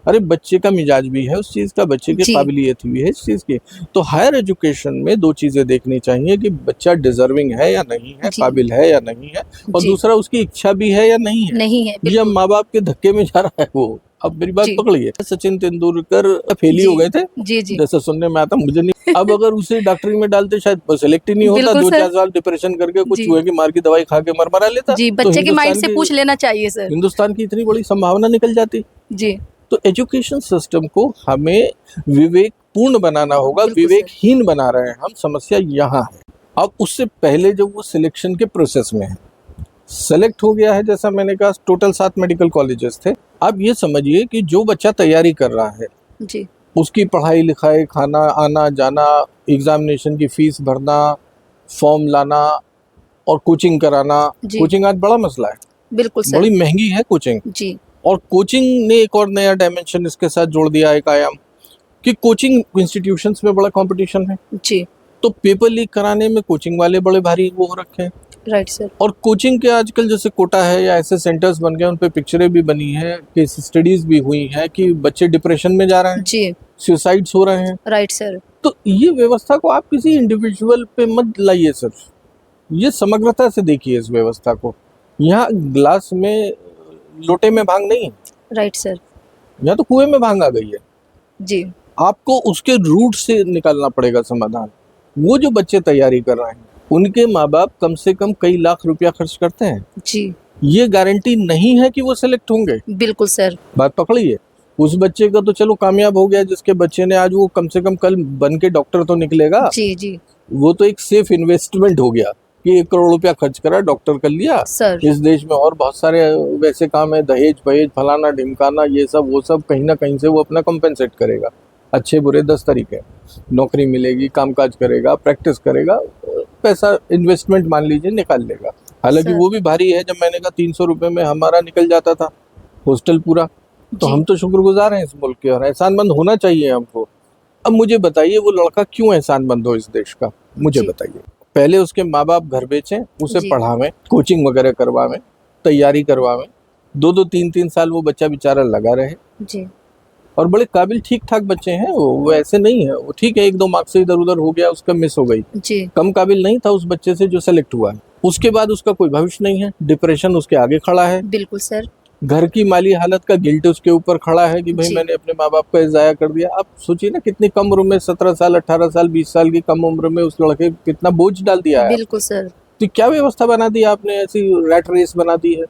अरे बच्चे का मिजाज भी है उस चीज़ का, बच्चे की जी। काबिलियत भी है इस चीज़ की। तो हायर एजुकेशन में 2 चीज़ें देखनी चाहिए कि बच्चा डिज़र्विंग है या नहीं है, जी। काबिल है या नहीं है, और जी। दूसरा उसकी इच्छा भी है या नहीं है, नहीं है, या बिल्कुल। माँ-बाप के धक्के में जा रहा है वो। अब मेरी बात जी। पकड़िए, सचिन तेंदुलकर फेल ही जी। हो गए थे, जी, जी। जैसा सुनने में आता, मुझे नहीं। अब अगर उसे डॉक्टरी में डालते शायद सेलेक्ट ही नहीं होता, बिल्कुल 2-4 सर। साल डिप्रेशन करके कुछ जी। चूहे की मार की दवाई खा के मरमरा लेता, जी, तो बच्चे के माइंड से पूछ लेना चाहिए सर। हिंदुस्तान की इतनी बड़ी संभावना निकल जाती। जी, तो एजुकेशन सिस्टम को हमें विवेकपूर्ण बनाना होगा, बिल्कुल सर। विवेकहीन बना रहे हैं हम, समस्या यहाँ है। अब उससे पहले जब वो सिलेक्शन के प्रोसेस में है, सेलेक्ट हो गया है, जैसा मैंने कहा टोटल 7 मेडिकल कॉलेजेस थे। अब ये समझिए कि जो बच्चा तैयारी कर रहा है, जी, उसकी पढ़ाई लिखाई, खाना आना जाना, एग्जामिनेशन की फीस भरना, फॉर्म लाना और कोचिंग कराना। जी, कोचिंग आज बड़ा मसला है, बिल्कुल सर। बड़ी महंगी है कोचिंग। जी, और कोचिंग ने एक और नया डायमेंशन इसके साथ जोड़ दिया, एक आयाम, कि कोचिंग इंस्टीट्यूशंस में बड़ा कंपटीशन है। जी, तो पेपर लीक कराने में कोचिंग वाले बड़े भारी वो हो रखे हैं। Right sir. और कोचिंग के आजकल जैसे कोटा है या ऐसे सेंटर्स बन गए, उन पे पिक्चरें भी बनी हैं, केस स्टडीज भी हुई हैं कि बच्चे डिप्रेशन में जा रहे हैं, जी, सुसाइड्स हो रहे हैं। Right sir. तो ये व्यवस्था को आप किसी इंडिविजुअल पे मत लाइए सर, ये समग्रता से देखिए इस व्यवस्था को। यहाँ ग्लास में लोटे में भांग नहीं है, राइट सर। यहाँ तो कुएं में भांग आ गई है। जी, आपको उसके रूट से निकालना पड़ेगा समाधान। वो जो बच्चे तैयारी कर रहे हैं, उनके माँ बाप कम से कम कई लाख रुपया खर्च करते हैं, जी, ये गारंटी नहीं है कि वो सेलेक्ट होंगे। बिल्कुल सर। बात पकड़िए। उस बच्चे का तो चलो कामयाब हो गया, जिसके बच्चे ने आज वो कम से कम कल बन के डॉक्टर तो निकलेगा, जी, जी, वो तो एक सेफ इन्वेस्टमेंट हो गया कि 1 करोड़ रुपया खर्च करा, डॉक्टर कर लिया। सर। इस देश में और बहुत सारे वैसे काम है, दहेज वहेज फलाना ढिमकाना, ये सब वो सब कहीं ना कहीं से वो अपना कंपेंसेट करेगा। अच्छे बुरे 10 तरीके, नौकरी मिलेगी, कामकाज करेगा, प्रैक्टिस करेगा, पैसा इन्वेस्टमेंट मान लीजिए निकाल लेगा। हालांकि सर। वो भी भारी है, जब मैंने कहा 300 रुपये में हमारा निकल जाता था हॉस्टल पूरा, तो जी, हम तो शुक्रगुजार हैं इस मुल्क के, और एहसानमंद होना चाहिए हमको। अब मुझे बताइए वो लड़का क्यों एहसानमंद हो इस देश का, मुझे जी, बताइए। पहले उसके माँ बाप घर बेचें, उसे जी, पढ़ावें, कोचिंग वगैरह करवावें, तैयारी करवावें, 2-2 3-3 साल वो बच्चा बेचारा लगा रहे। जी, और बड़े काबिल ठीक ठाक बच्चे हैं वो ऐसे नहीं है, वो ठीक है 1-2 मार्क्स से इधर उधर हो गया, उसका मिस हो गई, जी, कम काबिल नहीं था उस बच्चे से जो सेलेक्ट हुआ है। उसके बाद उसका कोई भविष्य नहीं है, डिप्रेशन उसके आगे खड़ा है, बिल्कुल सर। घर की माली हालत का गिल्ट उसके ऊपर खड़ा है कि भाई जी, मैंने अपने माँ बाप का ज़ाया कर दिया। आप सोचिए ना कितनी कम उम्र में, 17 साल 18 साल 20 साल की कम उम्र में उस लड़के कितना बोझ डाल दिया है। बिल्कुल सर। तो क्या व्यवस्था बना दी आपने, ऐसी रैट रेस बना दी है।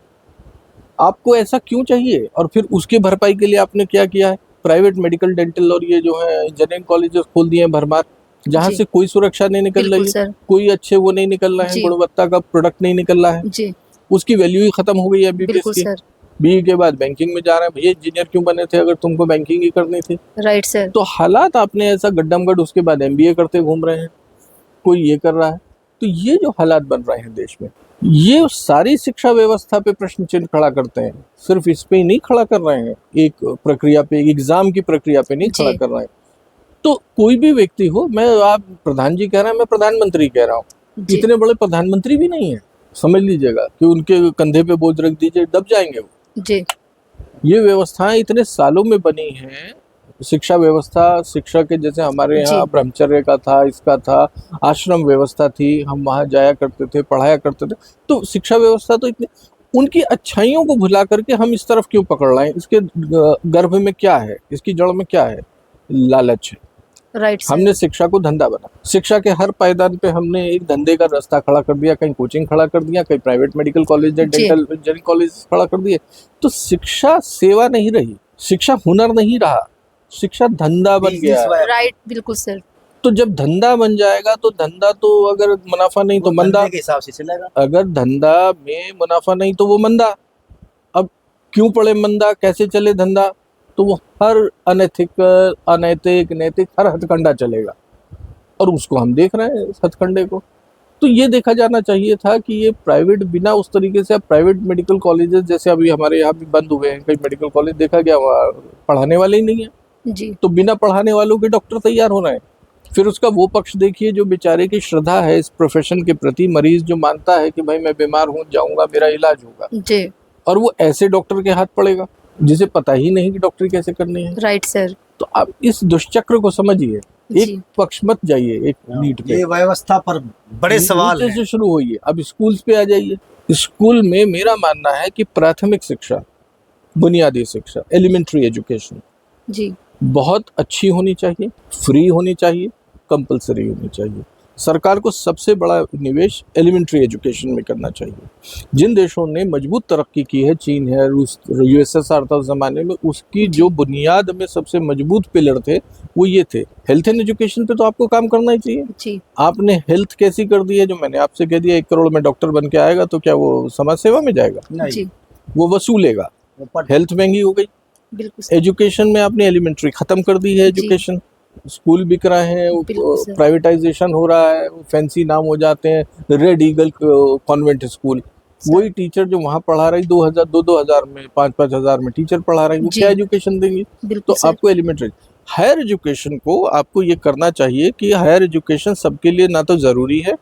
आपको ऐसा क्यों चाहिए? और फिर उसकी भरपाई के लिए आपने क्या किया है, प्राइवेट मेडिकल डेंटल और ये जो है इंजीनियरिंग कॉलेजेस खोल दिए हैं भरमार, जहाँ जी, से कोई सुरक्षा नहीं निकल बिल्कुल रही है, सर। कोई अच्छे वो नहीं निकल रहे हैं, जी, गुणवत्ता का प्रोडक्ट नहीं निकल रहा है, जी, उसकी वैल्यू ही खत्म हो गई है एमबीबीएस बिल्कुल की। सर। बीई के बाद बैंकिंग में जा रहे हैं, भैया इंजीनियर क्यों बने थे अगर तुमको बैंकिंग ही करनी थी। Right sir. तो हालात आपने ऐसा गड्ढम-गड्ढ, उसके बाद एमबीए करते घूम रहे हैं, कोई ये कर रहा है। तो ये जो हालात बन रहे हैं देश में, ये सारी शिक्षा व्यवस्था पे प्रश्न चिन्ह खड़ा करते हैं। सिर्फ इस पे ही नहीं खड़ा कर रहे हैं, एक प्रक्रिया पे, एग्जाम की प्रक्रिया पे नहीं खड़ा जी, कर रहे हैं। तो कोई भी व्यक्ति हो, मैं, आप प्रधान जी कह रहे हैं, मैं प्रधानमंत्री कह रहा हूँ, जी, इतने बड़े प्रधानमंत्री भी नहीं है, समझ लीजिएगा कि उनके कंधे पे बोझ रख दीजिए दब जाएंगे वो। जी, ये व्यवस्थाएं इतने सालों में बनी हैं, शिक्षा व्यवस्था, शिक्षा के जैसे हमारे यहाँ जी, ब्रह्मचर्य का था, इसका था, आश्रम व्यवस्था थी, हम वहाँ जाया करते थे, पढ़ाया करते थे। तो शिक्षा व्यवस्था तो इतनी, उनकी अच्छाइयों को भुला करके हम इस तरफ क्यों पकड़ रहे हैं? इसके गर्भ में क्या है, इसकी जड़ में क्या है? लालच है। Right sir. हमने शिक्षा को धंधा बना, शिक्षा के हर पायदान पे हमने एक धंधे का रास्ता खड़ा कर दिया, कहीं कोचिंग खड़ा कर दिया, कहीं प्राइवेट मेडिकल कॉलेज या जी, डेंटल इंजीनियरिंग कॉलेज खड़ा कर दिए। तो शिक्षा सेवा नहीं रही, शिक्षा हुनर नहीं रहा, शिक्षा धंधा बन गया है। राइट, बिल्कुल सर। तो जब धंधा बन जाएगा, तो धंधा तो अगर मुनाफा नहीं तो वो मंदा, धंधे के हिसाब से चलेगा। अगर धंधा में मुनाफा नहीं तो वो मंदा। अब क्यों पड़े मंदा, कैसे चले धंधा? तो वो हर अनैतिक, अनैतिक, नैतिक हर हथकंडा चलेगा, और उसको हम देख रहे हैं इस हथकंडे को। तो ये देखा जाना चाहिए था कि ये प्राइवेट, बिना उस तरीके से, अब प्राइवेट मेडिकल कॉलेजेस जैसे अभी हमारे यहाँ भी बंद हुए हैं, कई मेडिकल कॉलेज देखा गया वहाँ पढ़ाने वाले ही नहीं है, जी, तो बिना पढ़ाने वालों के डॉक्टर तैयार हो रहे हैं। फिर उसका वो पक्ष देखिए जो बेचारे की श्रद्धा है इस प्रोफेशन के प्रति, मरीज जो मानता है कि भाई मैं बीमार हूँ, जाऊंगा, मेरा इलाज होगा, जी, और वो ऐसे डॉक्टर के हाथ पड़ेगा। जिसे पता ही नहीं कि डॉक्टरी कैसे करनी है। Right sir. तो आप इस दुष्चक्र को समझिए, जी एक पक्ष मत जाइए एक नीट पे, ये व्यवस्था पर बड़े सवाल नीचे हैं। से शुरू होइए, अब स्कूल्स पे आ जाइए। स्कूल में मेरा मानना है कि प्राथमिक शिक्षा, बुनियादी शिक्षा, एलिमेंट्री एजुकेशन जी बहुत अच्छी होनी चाहिए, फ्री होनी चाहिए, कंपलसरी होनी चाहिए। सरकार को सबसे बड़ा निवेश एलिमेंट्री एजुकेशन में करना चाहिए। जिन देशों ने मजबूत तरक्की की है, चीन है, रूस, यूएसएसआर था उस जमाने में, उसकी जो बुनियाद में सबसे मजबूत पिलर थे वो ये थे। हेल्थ एंड एजुकेशन पे तो आपको काम करना ही चाहिए। जी आपने हेल्थ कैसी कर दी है, जो मैंने आपसे कह दिया 1 करोड़ में डॉक्टर बन के आएगा तो क्या वो समाज सेवा में जाएगा? नहीं, जी वो वसूलेगा। ऊपर हेल्थ महंगी हो गई, बिल्कुल सर। एजुकेशन में आपने एलिमेंट्री खत्म कर दी है। जी। एजुकेशन, स्कूल बिक रहे हैं, बिल्कुल सर। प्राइवेटाइजेशन हो रहा है, फैंसी नाम हो जाते हैं, red eagle convent school. Sir. वही टीचर जो वहाँ पढ़ा रही 2000 में 5-5 हजार में टीचर पढ़ा रही, वो जी। क्या एजुकेशन देंगी? बिल्कुल तो सर। आपको एलिमेंट्री, हायर एजुकेशन को आपको ये करना चाहिए कि हायर एजुकेशन सबके लिए ना तो जरूरी है,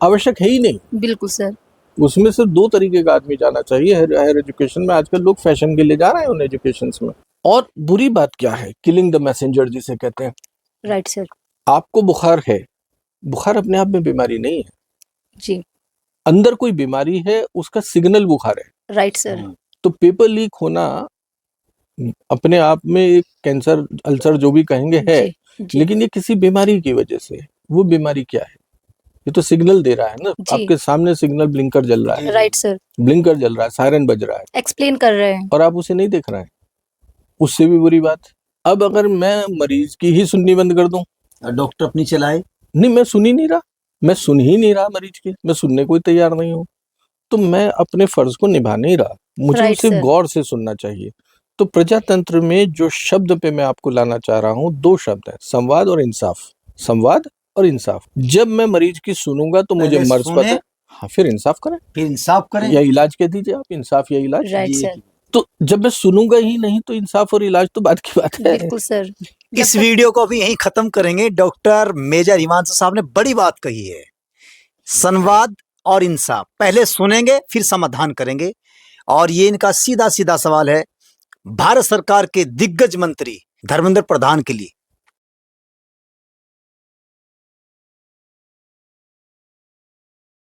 आवश्यक है ही नहीं। बिल्कुल सर। उसमें सिर्फ 2 तरीके का आदमी जाना चाहिए हायर एजुकेशन में। आजकल लोग फैशन के लिए जा रहे हैं उन एजुकेशन में। और बुरी बात क्या है, किलिंग द मैसेंजर जिसे कहते हैं। Right sir. आपको बुखार है, बुखार अपने आप में बीमारी नहीं है, जी अंदर कोई बीमारी है, उसका सिग्नल बुखार है। Right sir. तो पेपर लीक होना अपने आप में एक कैंसर, अल्सर जो भी कहेंगे है, जी जी लेकिन ये किसी बीमारी की वजह से है। वो बीमारी क्या है? ये तो सिग्नल दे रहा है ना, जी। आपके सामने सिग्नल ब्लिंकर जल रहा है, राइट सर। ब्लिंकर जल रहा है, सायरन बज रहा है, एक्सप्लेन कर रहे हैं। और आप उसे नहीं देख रहे हैं। उससे भी बुरी बात, अब अगर मैं मरीज की ही सुननी बंद कर दूं, डॉक्टर अपनी चलाए, नहीं मैं सुन ही नहीं रहा, मैं सुन ही नहीं रहा मरीज की, मैं सुनने को ही तैयार नहीं हूं, तो मैं अपने फर्ज को निभा नहीं रहा। मुझे Right, उसे sir. गौर से सुनना चाहिए। तो प्रजातंत्र में जो शब्द पे मैं आपको लाना चाह रहा हूँ, 2 शब्द है, संवाद और इंसाफ। संवाद और इंसाफ। जब मैं मरीज की सुनूंगा तो मुझे पहले मर्ज सुने, पता है, हाँ फिर इंसाफ करें, फिर इंसाफ करें। या इलाज कह दीजिए आप, इंसाफ या इलाज। राइट जी, सर। तो जब मैं सुनूंगा ही नहीं तो इंसाफ और इलाज तो बात की बात है। बिल्कुल सर। इस वीडियो को भी यहीं खत्म करेंगे। डॉक्टर मेजर हिमांशु साहब ने बड़ी बात कही है, संवाद और इंसाफ। पहले सुनेंगे फिर समाधान करेंगे। और ये इनका सीधा सीधा सवाल है भारत सरकार के दिग्गज मंत्री धर्मेंद्र प्रधान के लिए।